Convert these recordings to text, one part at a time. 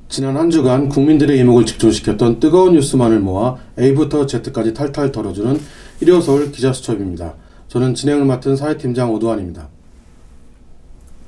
지난 한 주간 국민들의 이목을 집중시켰던 뜨거운 뉴스만을 모아 A부터 Z까지 탈탈 털어주는 일요서울 기자수첩입니다. 저는 진행을 맡은 사회팀장 오도환입니다.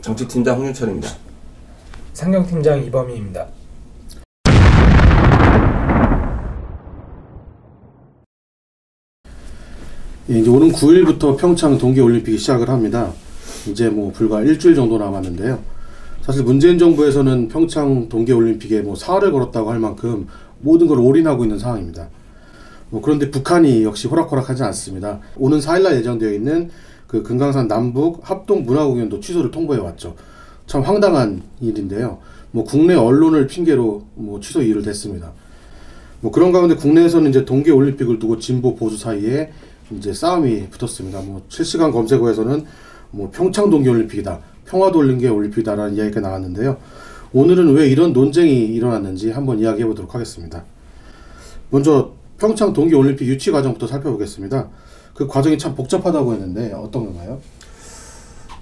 정치팀장 홍윤철입니다. 상경팀장 이범희입니다. 이제 오는 9일부터 평창 동계올림픽이 시작을 합니다. 이제 불과 일주일 정도 남았는데요. 사실 문재인 정부에서는 평창 동계올림픽에 사활을 걸었다고 할 만큼 모든 걸 올인하고 있는 상황입니다. 그런데 북한이 역시 호락호락하지 않습니다. 오는 4일날 예정되어 있는 그 금강산 남북 합동문화공연도 취소를 통보해왔죠. 참 황당한 일인데요. 국내 언론을 핑계로 취소 이유를 댔습니다. 그런 가운데 국내에서는 이제 동계올림픽을 두고 진보 보수 사이에 이제 싸움이 붙었습니다. 실시간 검색어에서는 평창 동계올림픽이다, 평화동계올림픽이다라는 이야기가 나왔는데요. 오늘은 왜 이런 논쟁이 일어났는지 한번 이야기해 보도록 하겠습니다. 먼저 평창 동계올림픽 유치 과정부터 살펴보겠습니다. 그 과정이 참 복잡하다고 했는데 어떤 건가요?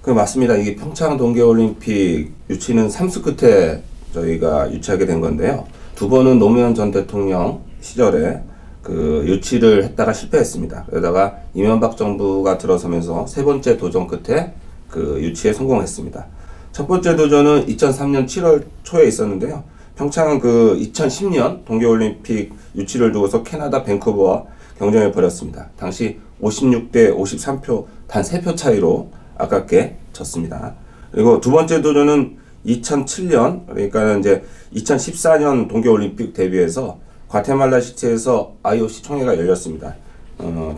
맞습니다. 이게 평창 동계올림픽 유치는 3수 끝에 저희가 유치하게 된 건데요. 두 번은 노무현 전 대통령 시절에 유치를 했다가 실패했습니다. 그러다가 이명박 정부가 들어서면서 세 번째 도전 끝에 유치에 성공했습니다. 첫 번째 도전은 2003년 7월 초에 있었는데요. 평창은 2010년 동계올림픽 유치를 두고서 캐나다 밴쿠버와 경쟁을 벌였습니다. 당시 56대 53표, 단 3표 차이로 아깝게 졌습니다. 그리고 두 번째 도전은 2007년, 그러니까 이제 2014년 동계올림픽 대비해서 과테말라 시티에서 IOC 총회가 열렸습니다.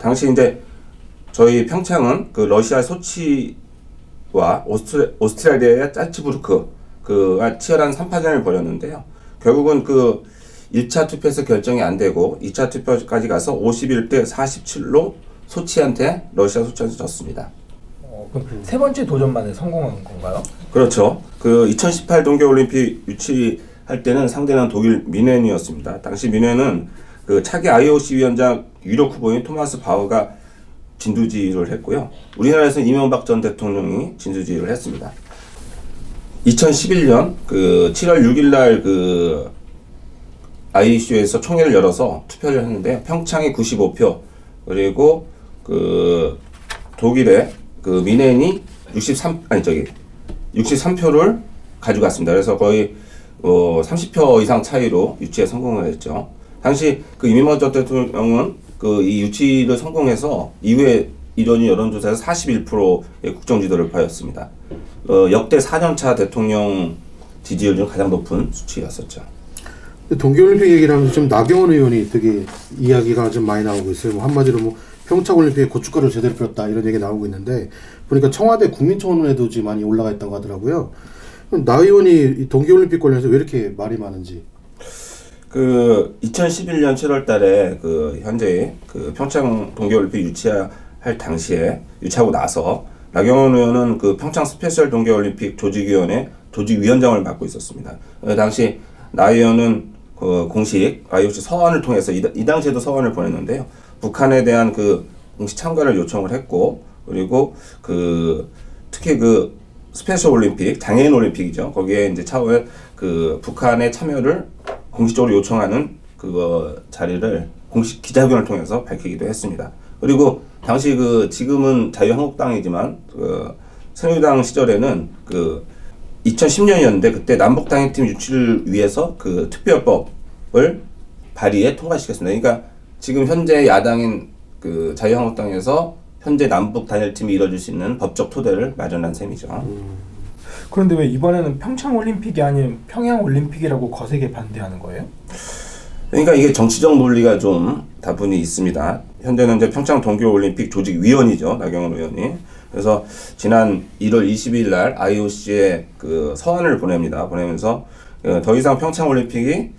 당시 이제 저희 평창은 러시아 소치와 오스트레일리아의 짤츠부르크가 치열한 3파전을 벌였는데요. 결국은 1차 투표에서 결정이 안 되고 2차 투표까지 가서 51대 47로 러시아 소치한테 졌습니다. 그럼 세 번째 도전만에 성공한 건가요? 그렇죠. 2018 동계올림픽 유치할 때는 상대는 독일 뮌헨이었습니다. 당시 뮌헨은 차기 IOC 위원장 유력 후보인 토마스 바흐가 진두지휘를 했고요. 우리나라에서는 이명박 전 대통령이 진두지휘를 했습니다. 2011년 7월 6일 날 IOC에서 총회를 열어서 투표를 했는데 평창이 95표, 그리고 독일의 뮌헨이 63표를 가져갔습니다. 그래서 거의 30표 이상 차이로 유치에 성공을 했죠. 당시 이명박 전 대통령은 이 유치를 성공해서 이후에 이런 여론조사에서 41%의 국정지도를 보였습니다. 역대 4년차 대통령 지지율 중 가장 높은 수치였었죠. 동계올림픽 얘기를 하면서 지금 나경원 의원이 되게 이야기가 좀 많이 나오고 있어요. 한마디로 평창올림픽에 고춧가루 제대로 뿌렸다 이런 얘기 나오고 있는데, 보니까 청와대 국민청원에도 지금 많이 올라가 있다고 하더라고요. 나 의원이 동계올림픽 관련해서 왜 이렇게 말이 많은지. 2011년 7월 달에 현재 평창 동계올림픽 유치할 당시에 유치하고 나서 나경원 의원은 평창 스페셜 동계올림픽 조직위원회 조직위원장을 맡고 있었습니다. 당시 나 의원은 공식 IOC 서한을 통해서 이 당시에도 서한을 보냈는데요. 북한에 대한 공식 참가를 요청을 했고, 그리고 특히 스페셜 올림픽, 장애인 올림픽이죠. 거기에 이제 차후에 북한의 참여를 공식적으로 요청하는 자리를 공식 기자회견을 통해서 밝히기도 했습니다. 그리고 당시 지금은 자유한국당이지만 새누리당 시절에는 2010년이었는데 그때 남북단일팀 유치를 위해서 특별법을 발의해 통과시켰습니다. 그러니까 지금 현재 야당인 자유한국당에서 현재 남북 단일팀이 이뤄질 수 있는 법적 토대를 마련한 셈이죠. 그런데 왜 이번에는 평창올림픽이 아닌 평양올림픽이라고 거세게 반대하는 거예요? 그러니까 이게 정치적 논리가 좀 다분히 있습니다. 현재는 이제 평창 동계올림픽 조직위원이죠, 나경원 의원이. 그래서 지난 1월 20일 날 IOC에 서한을 보내면서 더 이상 평창올림픽이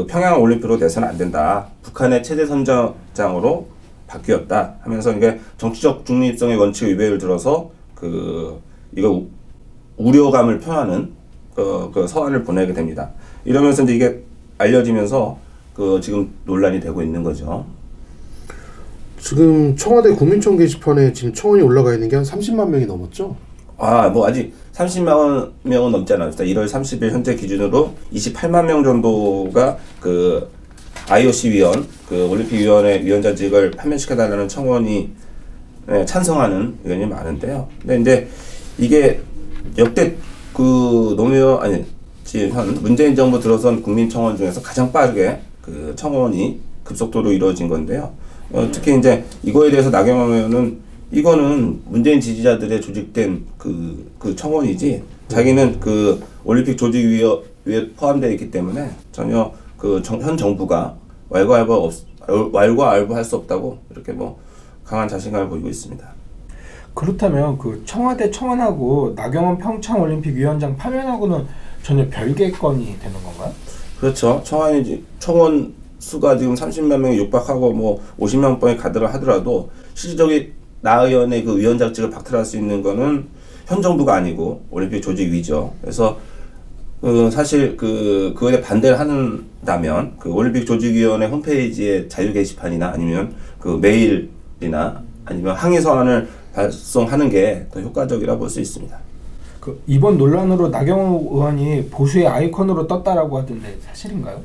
평양올림픽으로 돼서는 안 된다. 북한의 체제 선정장으로 바뀌었다 하면서 이게 정치적 중립성의 원칙 위배를 들어서 이거 우려감을 표하는 서한을 보내게 됩니다. 이러면서 이제 이게 알려지면서 지금 논란이 되고 있는 거죠. 지금 청와대 국민청 게시판에 지금 청원이 올라가 있는 게 한 30만 명이 넘었죠? 뭐 아직 30만 명은 넘지 않았습니다. 1월 30일 현재 기준으로 28만 명 정도가 그 IOC 위원, 그 올림픽위원회 위원장직을 판면시켜달라는 청원이 찬성하는 의견이 많은데요. 근데 이제 이게 역대 그 노무현 지금 현 문재인 정부 들어선 국민청원 중에서 가장 빠르게 그 청원이 급속도로 이루어진 건데요. 특히 이제 이거에 대해서 나경원 의원은 이거는 문재인 지지자들의 조직된 그 청원이지 자기는 그 올림픽 조직위에 포함되어 있기 때문에 전혀 그 현 정부가 왈가왈부할 수 없다고 이렇게 뭐 강한 자신감을 보이고 있습니다. 그렇다면 그 청와대 청원하고 나경원 평창올림픽위원장 파면하고는 전혀 별개 건이 되는 건가요? 그렇죠. 청원 수가 지금 30만 명이 육박하고 뭐 50만 번에 가더라 하더라도 실질적인 나 의원의 그 위원장직을 박탈할 수 있는 거는 현 정부가 아니고 올림픽 조직위죠. 그래서 사실 그거에 반대를 한다면 그 올림픽 조직위원회 홈페이지에 자유 게시판이나 아니면 그 메일이나 아니면 항의 서한을 발송하는 게 더 효과적이라 볼 수 있습니다. 그 이번 논란으로 나경원 의원이 보수의 아이콘으로 떴다라고 하던데 사실인가요?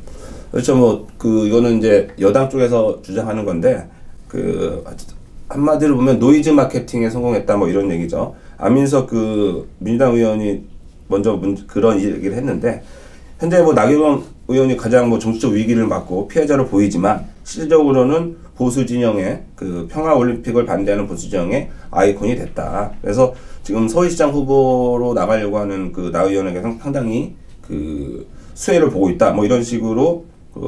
그렇죠. 뭐 이거는 이제 여당 쪽에서 주장하는 건데 한마디로 보면 노이즈 마케팅에 성공했다 뭐 이런 얘기죠. 안민석 민주당 의원이 먼저 그런 얘기를 했는데 현재 뭐 나경원 의원이 가장 뭐 정치적 위기를 맞고 피해자로 보이지만 실질적으로는 보수 진영의 그 평화 올림픽을 반대하는 보수 진영의 아이콘이 됐다. 그래서 지금 서울시장 후보로 나가려고 하는 그 나 의원에게 상당히 그 수혜를 보고 있다. 뭐 이런 식으로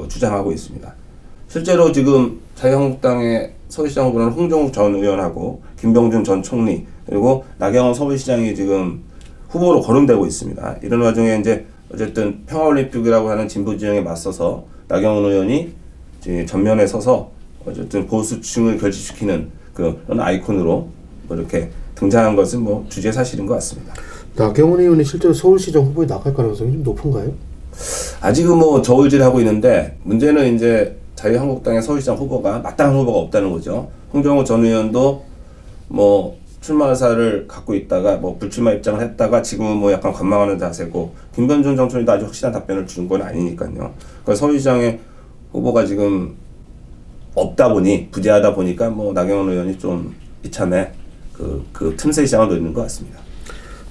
주장하고 있습니다. 실제로 지금 자유한국당의 서울시장 후보는 홍정욱 전 의원하고 김병준 전 총리 그리고 나경원 서울시장이 지금 후보로 거론되고 있습니다. 이런 와중에 이제 어쨌든 평화올림픽이라고 하는 진보 진영에 맞서서 나경원 의원이 이제 전면에 서서 어쨌든 보수층을 결집시키는 그런 아이콘으로 뭐 이렇게 등장한 것은 뭐 주제사실인 것 같습니다. 나경원 의원이 실제로 서울시장 후보에 나갈 가능성이 좀 높은가요? 아직은 뭐 저울질하고 있는데 문제는 이제 자유한국당의 서울시장 후보가 마땅한 후보가 없다는 거죠. 홍정욱 전 의원도 뭐 출마 의사를 갖고 있다가 뭐 불출마 입장을 했다가 지금은 뭐 약간 관망하는 자세고 김병준 전 총리도 아주 확실한 답변을 준 건 아니니까요. 그러니까 서울시장의 후보가 지금 없다 보니 부재하다 보니까 뭐 나경원 의원이 좀 이참에 그 틈새 시장을 노리는 것 같습니다.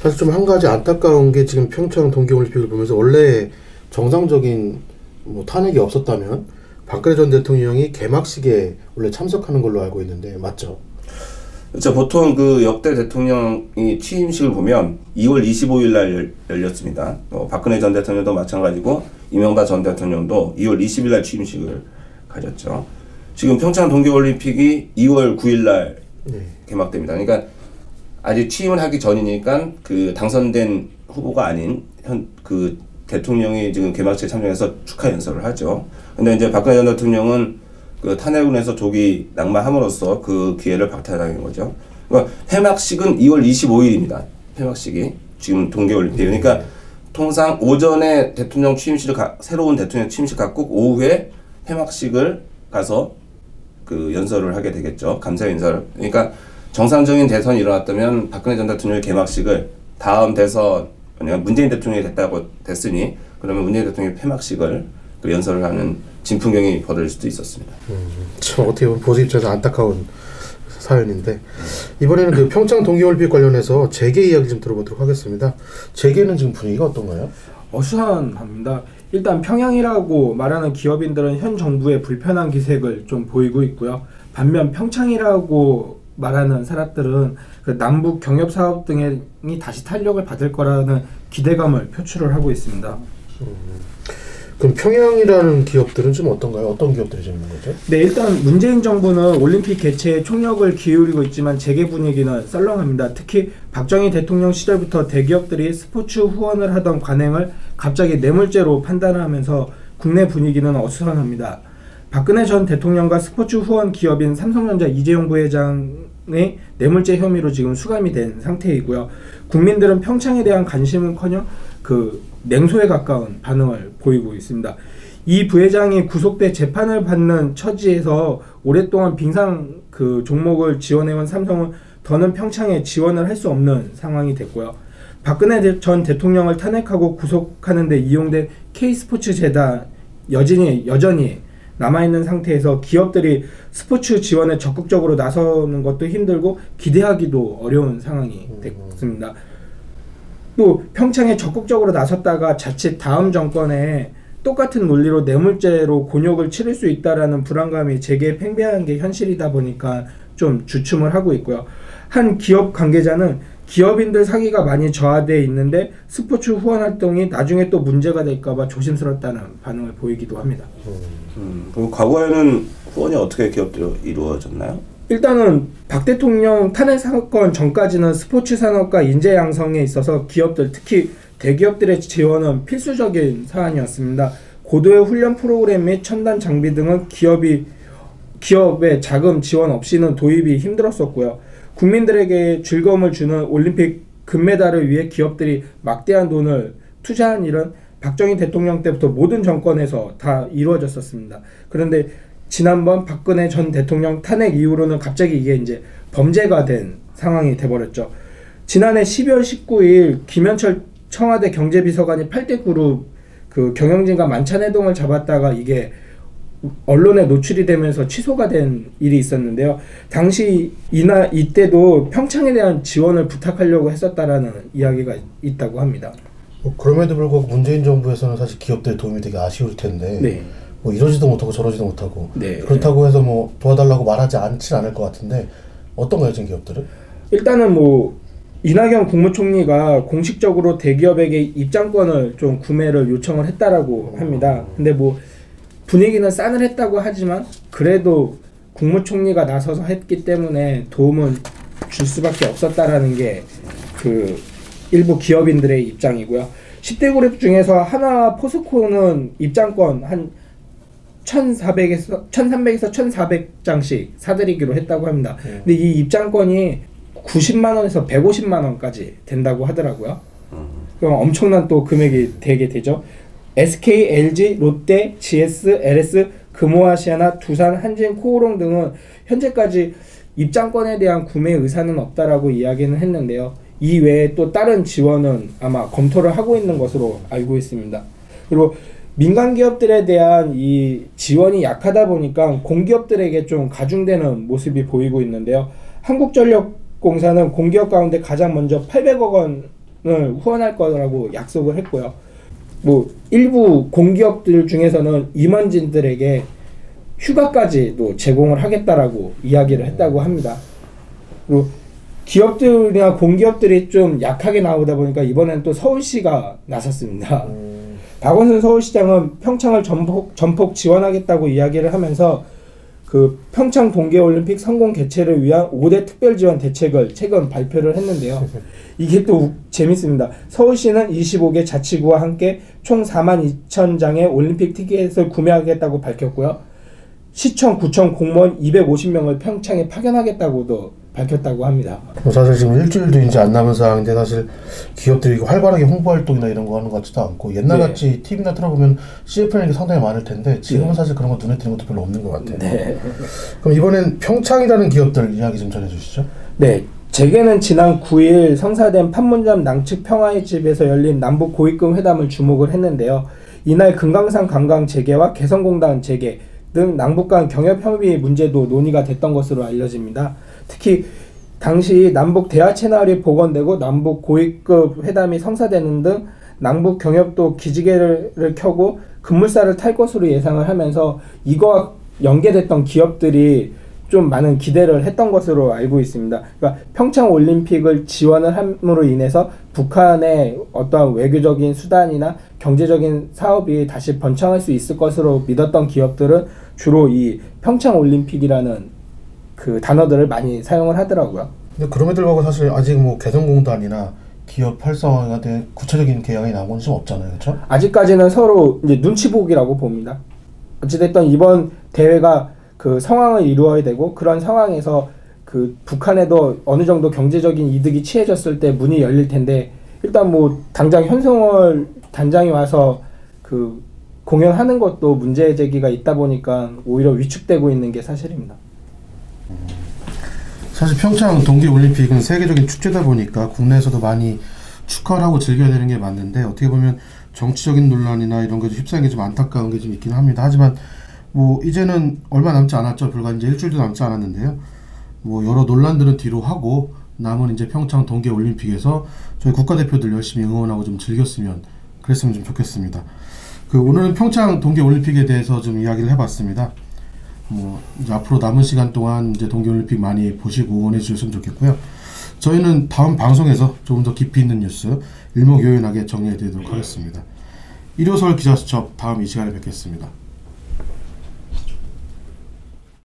사실 좀 한 가지 안타까운 게 지금 평창 동계올림픽을 보면서 원래 정상적인 뭐 탄핵이 없었다면 박근혜 전 대통령이 개막식에 원래 참석하는 걸로 알고 있는데 맞죠? 그렇죠. 보통 그 역대 대통령이 취임식을 보면 2월 25일 날 열렸습니다. 박근혜 전 대통령도 마찬가지고 이명박 전 대통령도 2월 20일 날 취임식을 가졌죠. 지금 평창 동계올림픽이 2월 9일 날 개막됩니다. 그러니까 아직 취임을 하기 전이니까 그 당선된 후보가 아닌 그 대통령이 지금 개막식에 참여해서 축하 연설을 하죠. 근데 이제 박근혜 전 대통령은 그 탄핵운에서 조기 낙마함으로써 그 기회를 박탈당한 거죠. 그러니까 폐막식은 2월 25일입니다. 폐막식이 지금 동계올림픽. 그러니까 통상 오전에 대통령 취임식을 새로운 대통령 취임식 갖고 오후에 폐막식을 가서 그 연설을 하게 되겠죠. 감사 연설. 그러니까 정상적인 대선이 일어났다면 박근혜 전 대통령의 개막식을 다음 대선 문재인 대통령이 됐으니 그러면 문재인 대통령의 폐막식을 그 연설을 하는 진풍경이 벌어질 수도 있었습니다. 참 어떻게 보면 보수 입장에서 안타까운 사연인데 이번에는 그 평창 동계올림픽 관련해서 재개 이야기 좀 들어보도록 하겠습니다. 재개는 지금 분위기가 어떤가요? 어수선합니다. 일단 평양이라고 말하는 기업인들은 현 정부의 불편한 기색을 좀 보이고 있고요. 반면 평창이라고 말하는 사람들은 그 남북 경협 사업 등이 다시 탄력을 받을 거라는 기대감을 표출을 하고 있습니다. 그럼 평양이라는 기업들은 좀 어떤가요? 어떤 기업들이 좀 있는 거죠? 네, 일단 문재인 정부는 올림픽 개최에 총력을 기울이고 있지만 재개 분위기는 썰렁합니다. 특히 박정희 대통령 시절부터 대기업들이 스포츠 후원을 하던 관행을 갑자기 뇌물죄로 판단하면서 국내 분위기는 어수선합니다. 박근혜 전 대통령과 스포츠 후원 기업인 삼성전자 이재용 부회장의 뇌물죄 혐의로 지금 수감이 된 상태이고요. 국민들은 평창에 대한 관심은커녕 그 냉소에 가까운 반응을 보이고 있습니다. 이 부회장이 구속돼 재판을 받는 처지에서 오랫동안 빙상 그 종목을 지원해온 삼성은 더는 평창에 지원을 할 수 없는 상황이 됐고요. 박근혜 전 대통령을 탄핵하고 구속하는 데 이용된 K스포츠 재단 여전히 남아있는 상태에서 기업들이 스포츠 지원에 적극적으로 나서는 것도 힘들고 기대하기도 어려운 상황이 됐습니다. 또 평창에 적극적으로 나섰다가 자칫 다음 정권에 똑같은 논리로 뇌물죄로 곤욕을 치를 수 있다라는 불안감이 재계에 팽배한 게 현실이다 보니까 좀 주춤을 하고 있고요. 한 기업 관계자는 기업인들 사기가 많이 저하되어 있는데 스포츠 후원 활동이 나중에 또 문제가 될까봐 조심스럽다는 반응을 보이기도 합니다. 그럼 과거에는 후원이 어떻게 기업들로 이루어졌나요? 일단은 박 대통령 탄핵 사건 전까지는 스포츠 산업과 인재 양성에 있어서 기업들, 특히 대기업들의 지원은 필수적인 사안이었습니다. 고도의 훈련 프로그램 및 첨단 장비 등은 기업의 자금 지원 없이는 도입이 힘들었었고요. 국민들에게 즐거움을 주는 올림픽 금메달을 위해 기업들이 막대한 돈을 투자한 일은 박정희 대통령 때부터 모든 정권에서 다 이루어졌었습니다. 그런데 지난번 박근혜 전 대통령 탄핵 이후로는 갑자기 이게 이제 범죄가 된 상황이 돼버렸죠. 지난해 12월 19일 김현철 청와대 경제비서관이 8대 그룹 그 경영진과 만찬회동을 잡았다가 이게 언론에 노출이 되면서 취소가 된 일이 있었는데요. 당시 이때도 평창에 대한 지원을 부탁하려고 했었다라는 이야기가 있다고 합니다. 그럼에도 불구하고 문재인 정부에서는 사실 기업들의 도움이 되게 아쉬울 텐데 네. 뭐 이러지도 못하고 저러지도 못하고 네. 그렇다고 해서 뭐 도와달라고 말하지 않진 않을 것 같은데 어떤가요, 지금 기업들은? 일단은 뭐 이낙연 국무총리가 공식적으로 대기업에게 입장권을 좀 구매를 요청을 했다라고 합니다. 근데 뭐 분위기는 싸늘했다고 하지만 그래도 국무총리가 나서서 했기 때문에 도움을 줄 수밖에 없었다라는 게 그 일부 기업인들의 입장이고요. 10대 그룹 중에서 하나 포스코는 입장권 한 1300에서 1400장씩 사들이기로 했다고 합니다. 근데 이 입장권이 90만원에서 150만원까지 된다고 하더라고요. 그럼 엄청난 또 금액이 되게 되죠. SK, LG, 롯데, GS, LS, 금호아시아나, 두산, 한진, 코오롱 등은 현재까지 입장권에 대한 구매 의사는 없다라고 이야기는 했는데요. 이 외에 또 다른 지원은 아마 검토를 하고 있는 것으로 알고 있습니다. 그리고 민간 기업들에 대한 이 지원이 약하다 보니까 공기업들에게 좀 가중되는 모습이 보이고 있는데요. 한국전력공사는 공기업 가운데 가장 먼저 800억 원을 후원할 거라고 약속을 했고요. 뭐 일부 공기업들 중에서는 임원진들에게 휴가까지도 제공을 하겠다라고 이야기를 했다고 합니다. 그리고 기업들이나 공기업들이 좀 약하게 나오다 보니까 이번엔 또 서울시가 나섰습니다. 박원순 서울시장은 평창을 전폭 지원하겠다고 이야기를 하면서 그 평창 동계올림픽 성공 개최를 위한 5대 특별 지원 대책을 최근 발표를 했는데요. 이게 또 재밌습니다. 서울시는 25개 자치구와 함께 총 42,000장의 올림픽 티켓을 구매하겠다고 밝혔고요. 시청, 구청 공무원 250명을 평창에 파견하겠다고도 밝혔다고 합니다. 사실 지금 일주일도 이제 안 남은 상황인데 사실 기업들이 활발하게 홍보 활동이나 이런 거 하는 것 같지도 않고 옛날같이 TV나 틀어보면 CF라는 게 상당히 많을 텐데 지금은 사실 그런 거 눈에 띄는 것도 별로 없는 것 같아요. 네. 그럼 이번엔 평창이라는 기업들 이야기 좀 전해주시죠. 네. 재계는 지난 9일 성사된 판문점 낭측 평화의 집에서 열린 남북 고위급 회담을 주목을 했는데요. 이날 금강산 관광 재개와 개성공단 재개 등 남북 간 경협 협의 문제도 논의가 됐던 것으로 알려집니다. 특히 당시 남북 대화 채널이 복원되고 남북 고위급 회담이 성사되는 등 남북 경협도 기지개를 켜고 급물살을 탈 것으로 예상을 하면서 이거와 연계됐던 기업들이 좀 많은 기대를 했던 것으로 알고 있습니다. 그러니까 평창 올림픽을 지원을 함으로 인해서 북한의 어떠한 외교적인 수단이나 경제적인 사업이 다시 번창할 수 있을 것으로 믿었던 기업들은 주로 이 평창 올림픽이라는 그 단어들을 많이 사용을 하더라고요. 근데 그럼에도 불구하고 사실 아직 뭐 개성공단이나 기업 활성화에 대한 구체적인 계획이 나온 좀 없잖아요, 그렇죠? 아직까지는 서로 이제 눈치 보기라고 봅니다. 어찌됐든 이번 대회가 그 상황을 이루어야 되고 그런 상황에서 그 북한에도 어느 정도 경제적인 이득이 취해졌을 때 문이 열릴 텐데 일단 뭐 당장 현성월 단장이 와서 그 공연하는 것도 문제 제기가 있다 보니까 오히려 위축되고 있는 게 사실입니다. 사실 평창 동계올림픽은 세계적인 축제다 보니까 국내에서도 많이 축하를 하고 즐겨야 되는 게 맞는데 어떻게 보면 정치적인 논란이나 이런 게 휩싸인 게 좀 안타까운 게 좀 있긴 합니다. 하지만 뭐 이제는 얼마 남지 않았죠. 불과 이제 일주일도 남지 않았는데요. 뭐 여러 논란들은 뒤로 하고 남은 이제 평창 동계올림픽에서 저희 국가대표들 열심히 응원하고 좀 즐겼으면 그랬으면 좀 좋겠습니다. 오늘은 평창 동계올림픽에 대해서 좀 이야기를 해봤습니다. 뭐 이제 앞으로 남은 시간 동안 이제 동계올림픽 많이 보시고 응원해 주셨으면 좋겠고요. 저희는 다음 방송에서 조금 더 깊이 있는 뉴스 일목요연하게 정리해 드리도록 하겠습니다. 일요서울 기자수첩 다음 이 시간에 뵙겠습니다.